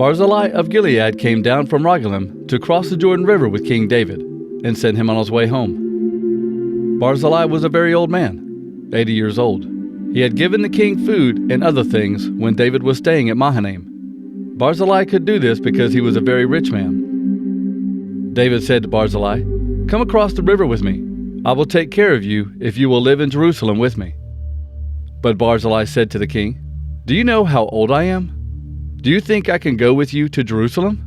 Barzillai of Gilead came down from Rogelim to cross the Jordan River with King David, and sent him on his way home. Barzillai was a very old man, 80 years old. He had given the king food and other things when David was staying at Mahanaim. Barzillai could do this because he was a very rich man. David said to Barzillai, "Come across the river with me. I will take care of you if you will live in Jerusalem with me." But Barzillai said to the king, "Do you know how old I am? Do you think I can go with you to Jerusalem?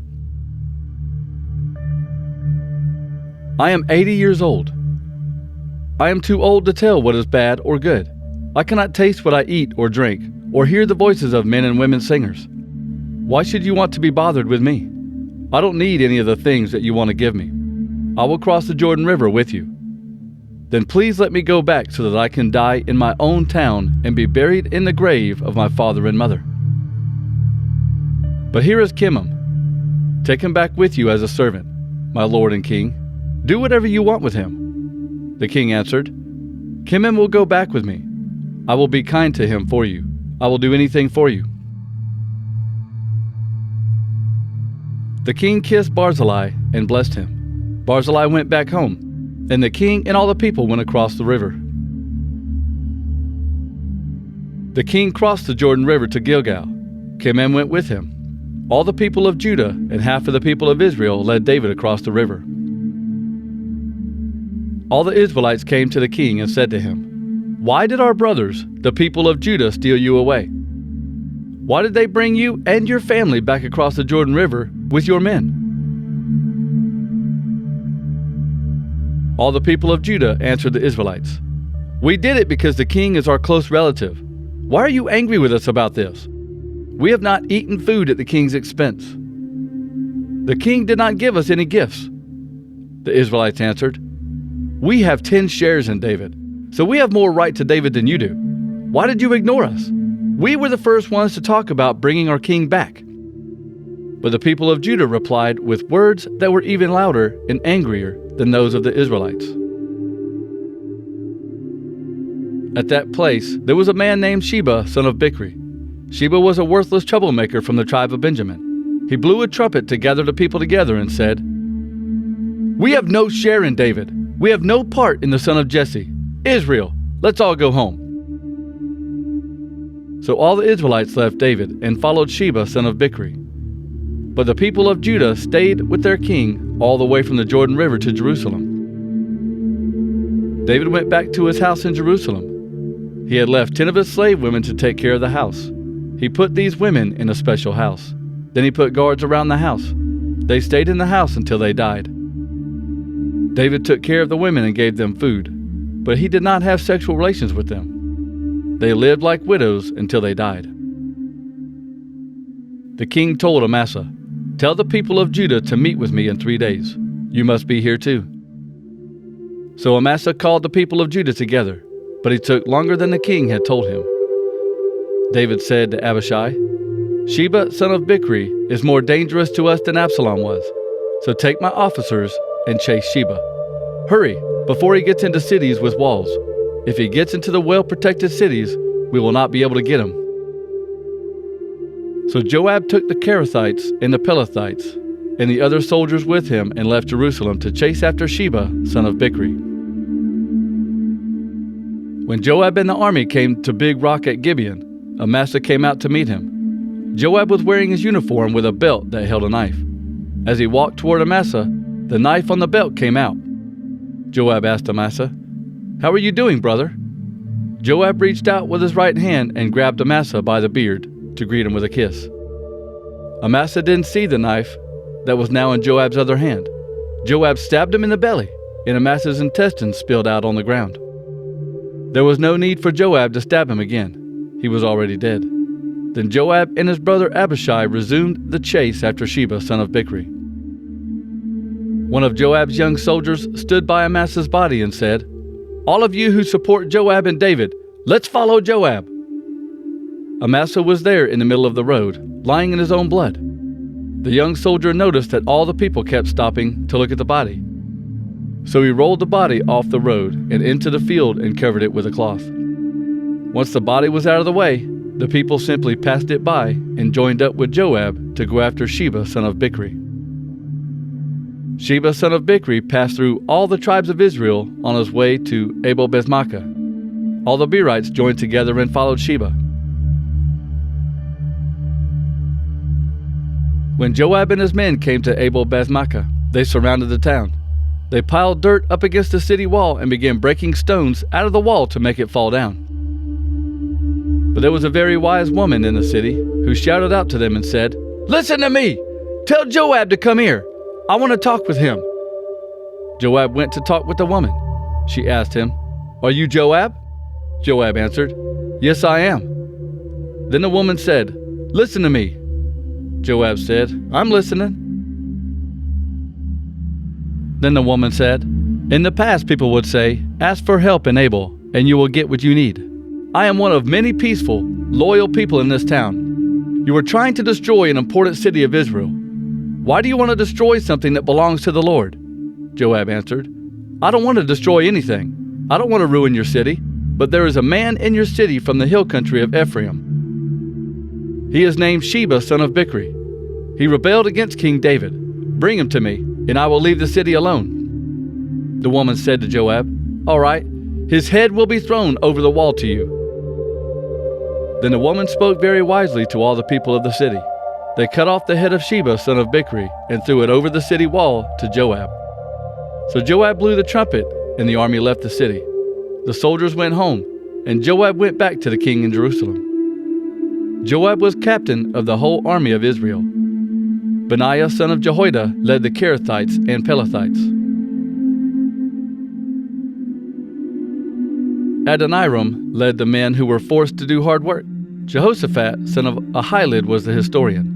I am 80 years old. I am too old to tell what is bad or good. I cannot taste what I eat or drink, or hear the voices of men and women singers. Why should you want to be bothered with me? I don't need any of the things that you want to give me. I will cross the Jordan River with you. Then please let me go back so that I can die in my own town and be buried in the grave of my father and mother. But here is Kimham. Take him back with you as a servant, my lord and king. Do whatever you want with him." The king answered, "Kimham will go back with me. I will be kind to him for you. I will do anything for you." The king kissed Barzillai and blessed him. Barzillai went back home, and the king and all the people went across the river. The king crossed the Jordan River to Gilgal. Kimham went with him. All the people of Judah and half of the people of Israel led David across the river. All the Israelites came to the king and said to him, "Why did our brothers, the people of Judah, steal you away? Why did they bring you and your family back across the Jordan River with your men?" All the people of Judah answered the Israelites, "We did it because the king is our close relative. Why are you angry with us about this? We have not eaten food at the king's expense. The king did not give us any gifts." The Israelites answered, "We have 10 shares in David, so we have more right to David than you do. Why did you ignore us? We were the first ones to talk about bringing our king back." But the people of Judah replied with words that were even louder and angrier than those of the Israelites. At that place there was a man named Sheba, son of Bichri. Sheba was a worthless troublemaker from the tribe of Benjamin. He blew a trumpet to gather the people together and said, "We have no share in David. We have no part in the son of Jesse. Israel, let's all go home." So all the Israelites left David and followed Sheba, son of Bichri. But the people of Judah stayed with their king all the way from the Jordan River to Jerusalem. David went back to his house in Jerusalem. He had left 10 of his slave women to take care of the house. He put these women in a special house. Then he put guards around the house. They stayed in the house until they died. David took care of the women and gave them food, but he did not have sexual relations with them. They lived like widows until they died. The king told Amasa, "Tell the people of Judah to meet with me in 3 days. You must be here too." So Amasa called the people of Judah together, but it took longer than the king had told him. David said to Abishai, "Sheba, son of Bichri, is more dangerous to us than Absalom was. So take my officers and chase Sheba. Hurry, before he gets into cities with walls. If he gets into the well-protected cities, we will not be able to get him." So Joab took the Kerethites and the Pelethites and the other soldiers with him and left Jerusalem to chase after Sheba, son of Bichri. When Joab and the army came to Big Rock at Gibeon, Amasa came out to meet him. Joab was wearing his uniform with a belt that held a knife. As he walked toward Amasa, the knife on the belt came out. Joab asked Amasa, "How are you doing, brother?" Joab reached out with his right hand and grabbed Amasa by the beard to greet him with a kiss. Amasa didn't see the knife that was now in Joab's other hand. Joab stabbed him in the belly, and Amasa's intestines spilled out on the ground. There was no need for Joab to stab him again. He was already dead. Then Joab and his brother Abishai resumed the chase after Sheba, son of Bichri. One of Joab's young soldiers stood by Amasa's body and said, "All of you who support Joab and David, let's follow Joab." Amasa was there in the middle of the road, lying in his own blood. The young soldier noticed that all the people kept stopping to look at the body. So he rolled the body off the road and into the field and covered it with a cloth. Once the body was out of the way, The people simply passed it by and joined up with Joab to go after Sheba, son of Bichri. Sheba, son of Bichri, passed through all the tribes of Israel on his way to Abel-Bezmaachah. All the Berites joined together and followed Sheba. When Joab and his men came to Abel-Bezmaachah, they surrounded the town. They piled dirt up against the city wall and began breaking stones out of the wall to make it fall down. But there was a very wise woman in the city who shouted out to them and said, "Listen to me! Tell Joab to come here. I want to talk with him." Joab went to talk with the woman. She asked him, "Are you Joab?" Joab answered, "Yes, I am." Then the woman said, "Listen to me." Joab said, "I'm listening." Then the woman said, "In the past people would say, 'Ask for help in Abel, and you will get what you need.' I am one of many peaceful, loyal people in this town. You are trying to destroy an important city of Israel. Why do you want to destroy something that belongs to the Lord?" Joab answered, "I don't want to destroy anything. I don't want to ruin your city, but there is a man in your city from the hill country of Ephraim. He is named Sheba, son of Bichri. He rebelled against King David. Bring him to me, and I will leave the city alone." The woman said to Joab, "All right, his head will be thrown over the wall to you." Then the woman spoke very wisely to all the people of the city. They cut off the head of Sheba, son of Bichri, and threw it over the city wall to Joab. So Joab blew the trumpet, and the army left the city. The soldiers went home, and Joab went back to the king in Jerusalem. Joab was captain of the whole army of Israel. Benaiah, son of Jehoiada, led the Kerethites and Pelethites. Adoniram led the men who were forced to do hard work. Jehoshaphat, son of Ahilud, was the historian.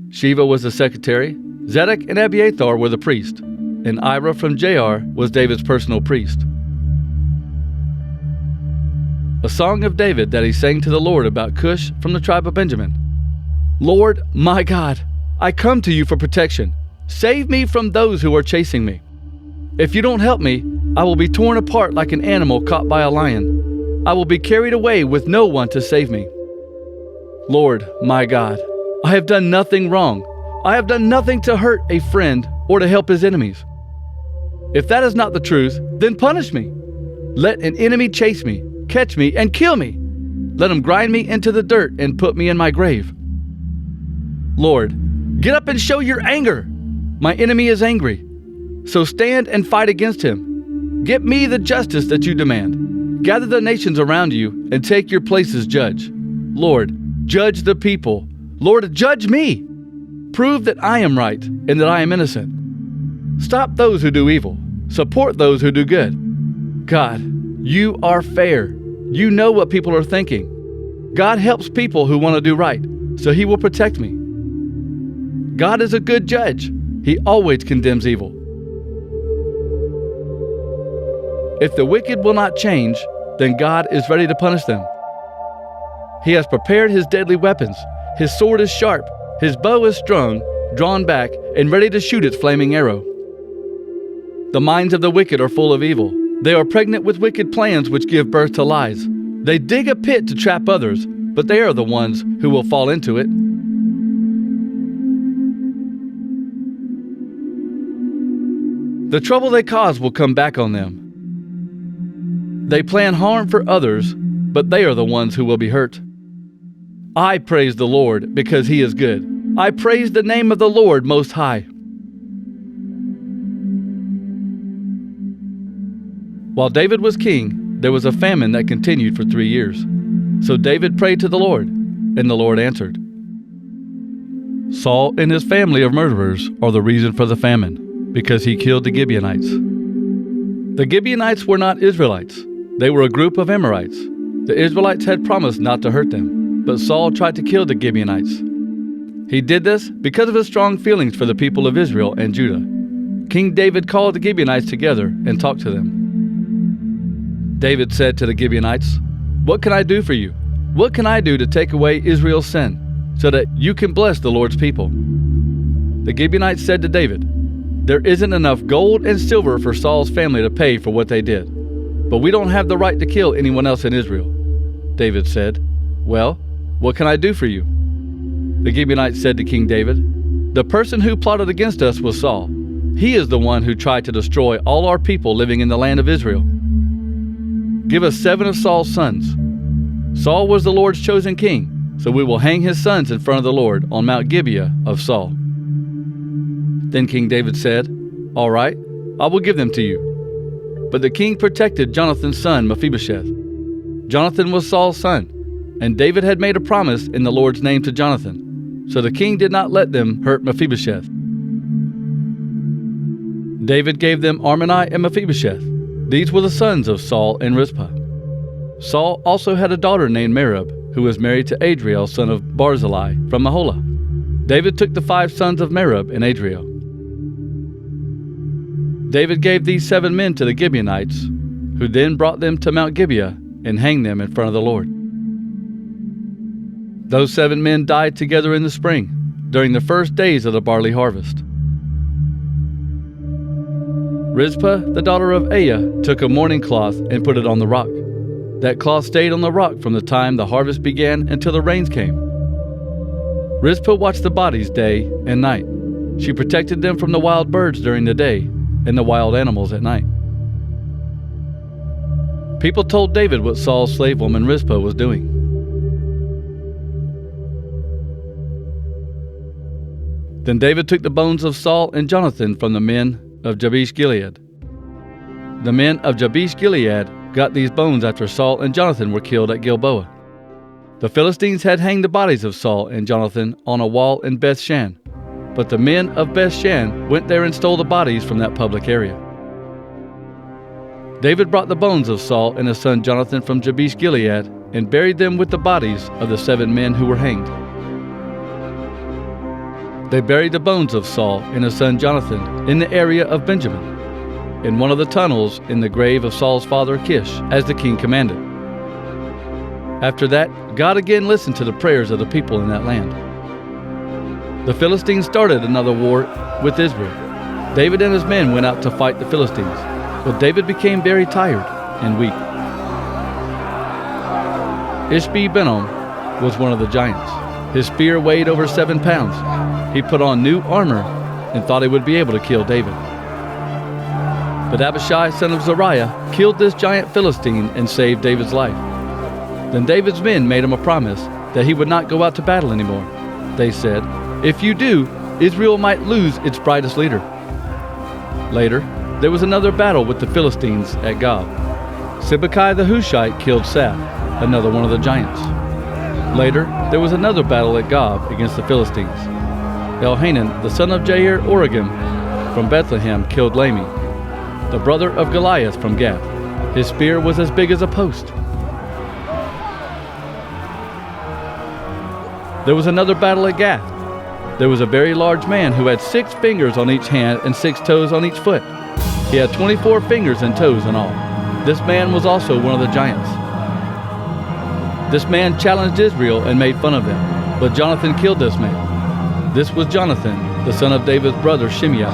Sheva was the secretary. Zadok and Abiathar were the priest, and Ira from Jair was David's personal priest. A song of David that he sang to the Lord about Cush from the tribe of Benjamin. "Lord, my God, I come to you for protection. Save me from those who are chasing me. If you don't help me, I will be torn apart like an animal caught by a lion. I will be carried away with no one to save me. Lord, my God, I have done nothing wrong. I have done nothing to hurt a friend or to help his enemies. If that is not the truth, then punish me. Let an enemy chase me, catch me, and kill me. Let him grind me into the dirt and put me in my grave. Lord, get up and show your anger. My enemy is angry. So stand and fight against him. Get me the justice that you demand. Gather the nations around you and take your place as judge. Lord, judge the people. Lord, judge me. Prove that I am right and that I am innocent. Stop those who do evil. Support those who do good. God, you are fair. You know what people are thinking. God helps people who want to do right, so he will protect me. God is a good judge. He always condemns evil. If the wicked will not change, then God is ready to punish them. He has prepared his deadly weapons. His sword is sharp. His bow is strung, drawn back, and ready to shoot its flaming arrow. The minds of the wicked are full of evil. They are pregnant with wicked plans which give birth to lies. They dig a pit to trap others, but they are the ones who will fall into it. The trouble they cause will come back on them. They plan harm for others, but they are the ones who will be hurt. I praise the Lord because he is good. I praise the name of the Lord Most High. While David was king, there was a famine that continued for 3 years. So David prayed to the Lord, and the Lord answered. Saul and his family of murderers are the reason for the famine, because he killed the Gibeonites. The Gibeonites were not Israelites. They were a group of Amorites. The Israelites had promised not to hurt them, but Saul tried to kill the Gibeonites. He did this because of his strong feelings for the people of Israel and Judah. King David called the Gibeonites together and talked to them. David said to the Gibeonites, "What can I do for you? What can I do to take away Israel's sin, so that you can bless the Lord's people?" The Gibeonites said to David, "There isn't enough gold and silver for Saul's family to pay for what they did, but we don't have the right to kill anyone else in Israel." David said, "Well, what can I do for you?" The Gibeonites said to King David, "The person who plotted against us was Saul. He is the one who tried to destroy all our people living in the land of Israel. Give us 7 of Saul's sons. Saul was the Lord's chosen king, so we will hang his sons in front of the Lord on Mount Gibeah of Saul." Then King David said, "All right, I will give them to you." But the king protected Jonathan's son Mephibosheth. Jonathan was Saul's son, and David had made a promise in the Lord's name to Jonathan, so the king did not let them hurt Mephibosheth. David gave them Armoni and Mephibosheth. These were the sons of Saul and Rizpah. Saul also had a daughter named Merab, who was married to Adriel, son of Barzillai, from Maholah. David took the 5 sons of Merab and Adriel. David gave these 7 men to the Gibeonites, who then brought them to Mount Gibeah and hanged them in front of the Lord. Those 7 men died together in the spring, during the first days of the barley harvest. Rizpah, the daughter of Aiah, took a mourning cloth and put it on the rock. That cloth stayed on the rock from the time the harvest began until the rains came. Rizpah watched the bodies day and night. She protected them from the wild birds during the day and the wild animals at night. People told David what Saul's slave woman Rizpah was doing. Then David took the bones of Saul and Jonathan from the men of Jabesh-Gilead. The men of Jabesh-Gilead got these bones after Saul and Jonathan were killed at Gilboa. The Philistines had hanged the bodies of Saul and Jonathan on a wall in Beth-shan, but the men of Beth-shan went there and stole the bodies from that public area. David brought the bones of Saul and his son Jonathan from Jabesh-Gilead and buried them with the bodies of the 7 men who were hanged. They buried the bones of Saul and his son Jonathan in the area of Benjamin, in one of the tunnels in the grave of Saul's father Kish, as the king commanded. After that, God again listened to the prayers of the people in that land. The Philistines started another war with Israel. David and his men went out to fight the Philistines, but David became very tired and weak. Ishbi-benob was one of the giants. His spear weighed over 7 pounds. He put on new armor and thought he would be able to kill David. But Abishai, son of Zeruiah, killed this giant Philistine and saved David's life. Then David's men made him a promise that he would not go out to battle anymore. They said, "If you do, Israel might lose its brightest leader." Later, there was another battle with the Philistines at Gob. Sibbecai the Hushite killed Saph, another one of the giants. Later, there was another battle at Gob against the Philistines. Elhanan, the son of Jair-Oregim from Bethlehem, killed Lami, the brother of Goliath from Gath. His spear was as big as a post. There was another battle at Gath. There was a very large man who had 6 fingers on each hand and 6 toes on each foot. He had 24 fingers and toes in all. This man was also one of the giants. This man challenged Israel and made fun of them, but Jonathan killed this man. This was Jonathan, the son of David's brother Shimei.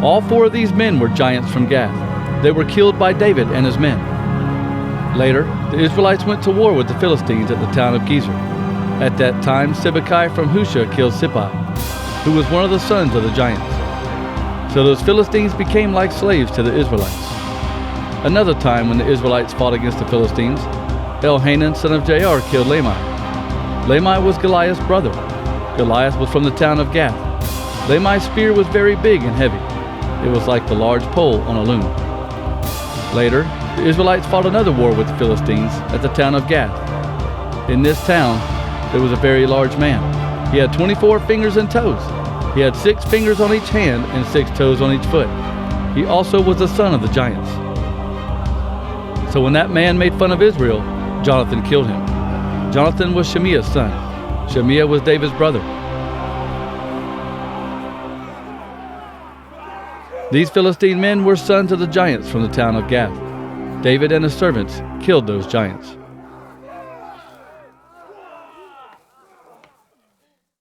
All 4 of these men were giants from Gath. They were killed by David and his men. Later, the Israelites went to war with the Philistines at the town of Gezer. At that time, Sibbecai from Husha killed Sippai, who was one of the sons of the giants. So those Philistines became like slaves to the Israelites. Another time when the Israelites fought against the Philistines, Elhanan, son of Jair, killed Lami. Lami was Goliath's brother. Goliath was from the town of Gath. Lami's spear was very big and heavy. It was like the large pole on a loom. Later, the Israelites fought another war with the Philistines at the town of Gath. In this town, there was a very large man. He had 24 fingers and toes. He had 6 fingers on each hand and 6 toes on each foot. He also was the son of the giants. So when that man made fun of Israel, Jonathan killed him. Jonathan was Shimei's son. Shimei was David's brother. These Philistine men were sons of the giants from the town of Gath. David and his servants killed those giants.